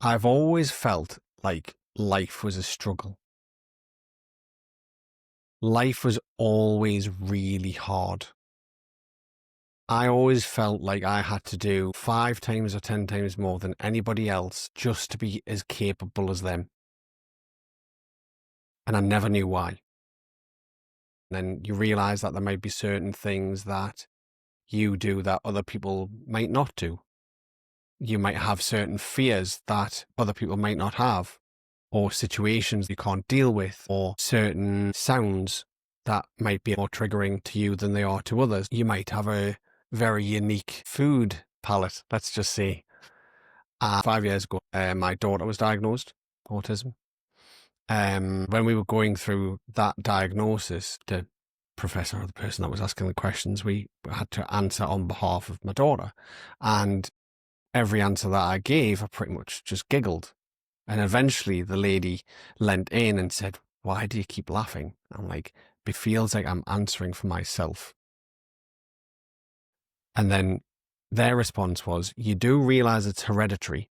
I've always felt like life was a struggle. Life was always really hard. I always felt like I had to do 5 times or 10 times more than anybody else just to be as capable as them. And I never knew why. And then you realize that there might be certain things that you do that other people might not do. You might have certain fears that other people might not have, or situations you can't deal with, or certain sounds that might be more triggering to you than they are to others. You might have a very unique food palate, let's just say. 5 years ago, my daughter was diagnosed autism. When we were going through that diagnosis, the professor or the person that was asking the questions, we had to answer on behalf of my daughter. And every answer that I gave, I pretty much just giggled. And eventually the lady leant in and said, "Why do you keep laughing?" I'm like, "It feels like I'm answering for myself." And then their response was, "You do realize it's hereditary.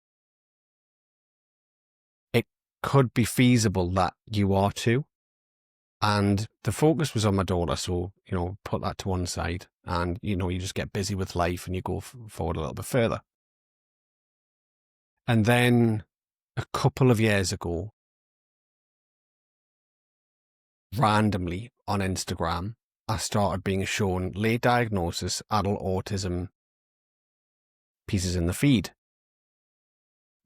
It could be feasible that you are too." And the focus was on my daughter. So, put that to one side and, you just get busy with life and you go forward a little bit further. And then a couple of years ago, randomly on Instagram, I started being shown late diagnosis adult autism pieces in the feed.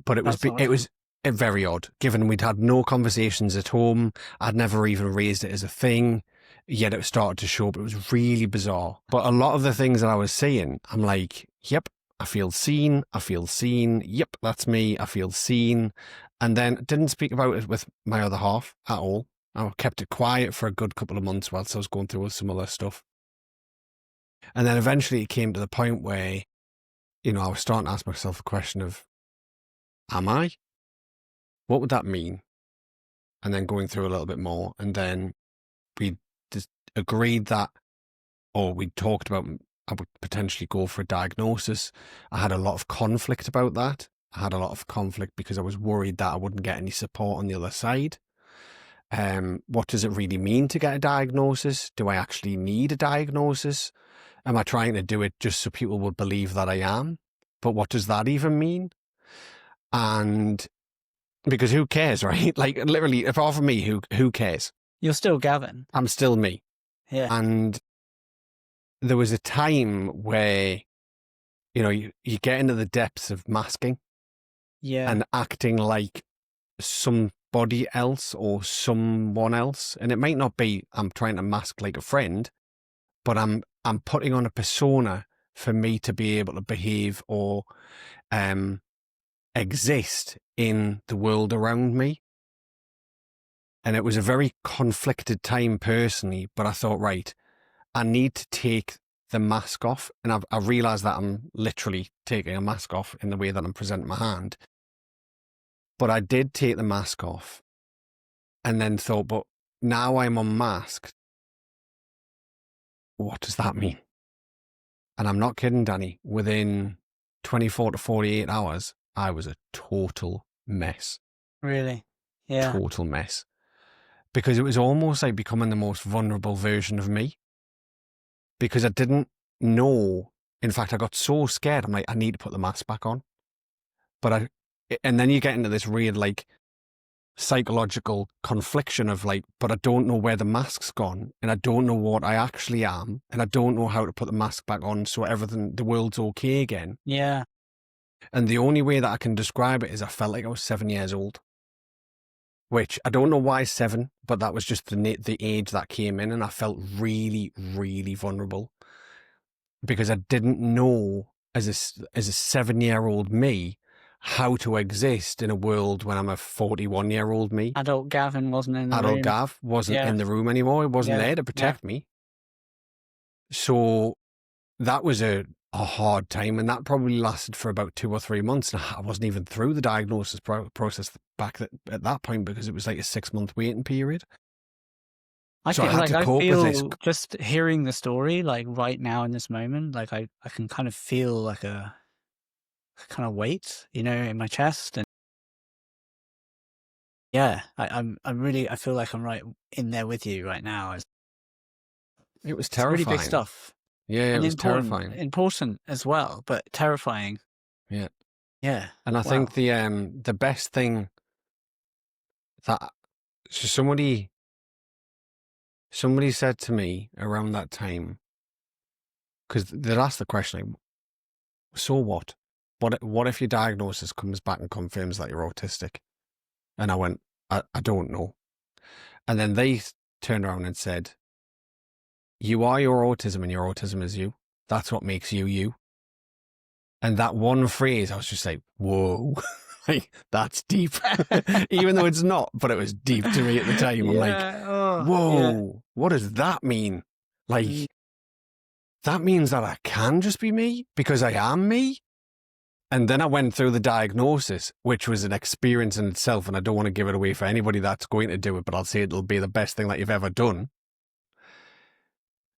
But it was very odd, given we'd had no conversations at home. I'd never even raised it as a thing, yet it started to show up. It was really bizarre. But a lot of the things that I was saying, I'm like, yep, I feel seen. I feel seen. Yep, that's me. I feel seen. And then didn't speak about it with my other half at all. I kept it quiet for a good couple of months whilst I was going through some other stuff. And then eventually it came to the point where, I was starting to ask myself the question of, am I? What would that mean? And then going through a little bit more. And then we just agreed that, or we talked about, I would potentially go for a diagnosis. I had a lot of conflict about that. I had a lot of conflict because I was worried that I wouldn't get any support on the other side. What does it really mean to get a diagnosis? Do I actually need a diagnosis? Am I trying to do it just so people would believe that I am? But what does that even mean? And because who cares, right? Like literally, apart from me, who cares? You're still Gavin. I'm still me. Yeah. And there was a time where, you get into the depths of masking. Yeah. And acting like somebody else or someone else. And it might not be I'm trying to mask like a friend, but I'm putting on a persona for me to be able to behave or exist in the world around me. And it was a very conflicted time personally, but I thought, right, I need to take the mask off. And I realized that I'm literally taking a mask off in the way that I'm presenting my hand. But I did take the mask off and then thought, but now I'm unmasked. What does that mean? And I'm not kidding, Danny. Within 24 to 48 hours, I was a total mess. Really? Yeah. Total mess. Because it was almost like becoming the most vulnerable version of me. Because I didn't know. In fact, I got so scared. I'm like, I need to put the mask back on. And then you get into this weird, like, psychological confliction of like, but I don't know where the mask's gone and I don't know what I actually am and I don't know how to put the mask back on so the world's okay again. Yeah. And the only way that I can describe it is I felt like I was 7 years old, which I don't know why 7, but that was just the age that came in, and I felt really, really vulnerable because I didn't know as a 7-year-old me how to exist in a world when I'm a 41-year-old me. Adult Gavin wasn't in the room. Adult Gav wasn't in the room anymore. He wasn't there to protect me. So that was a hard time, and that probably lasted for about 2 or 3 months. And I wasn't even through the diagnosis process back at that point because it was like a 6-month waiting period. I feel just hearing the story, like right now in this moment, like I can kind of feel like a kind of weight, in my chest. And Yeah, I feel like I'm right in there with you right now. It was It's really big terrifying. stuff. Yeah, it And was terrifying. important as well, but terrifying. Yeah. Yeah. And I think the best thing that somebody said to me around that time, because they'd asked the question, like, so what? What if your diagnosis comes back and confirms that you're autistic? And I went, I don't know. And then they turned around and said, you are your autism and your autism is you. That's what makes you you. And that one phrase, I was just like, whoa, like, that's deep. Even though it's not, but it was deep to me at the time. I'm like, whoa, what does that mean? Like, that means that I can just be me because I am me. And then I went through the diagnosis, which was an experience in itself. And I don't want to give it away for anybody that's going to do it, but I'll say it'll be the best thing that you've ever done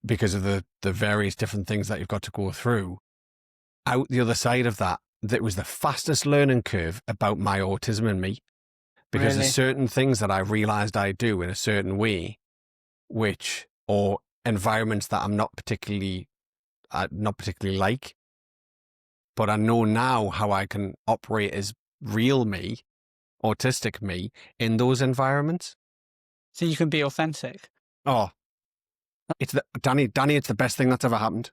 because of the various different things that you've got to go through. Out the other side of that, that was the fastest learning curve about my autism and me, because there's certain things that I realized I do in a certain way, or environments that I'm not particularly like, but I know now how I can operate as real me, autistic me, in those environments. So you can be authentic. Oh, Danny, it's the best thing that's ever happened.